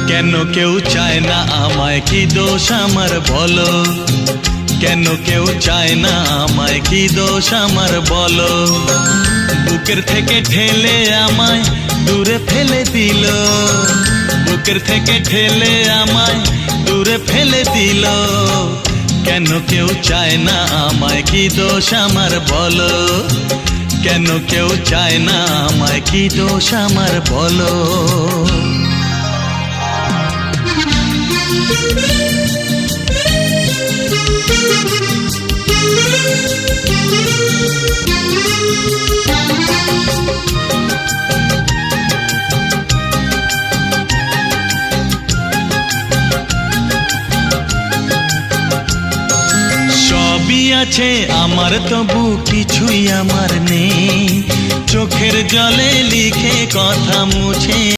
কেন কেউ চায় না আমায়, কি দোষ আমার বলো? কেন কেউ চায় না আমায়, কি দোষ আমার বলো? বুকের থেকে ঠেলে আমায় দূরে ফেলে দিল, বুকের থেকে ঠেলে আমায় দূরে ফেলে দিল। কেন কেউ চায় না আমায়, কি দোষ আমার বলো? কেন কেউ চায় না আমায়, কি দোষ আমার বলো? সবই আছে আমার, তবু কিছুই আমার নেই। চোখের জলে লিখে কথা মুছে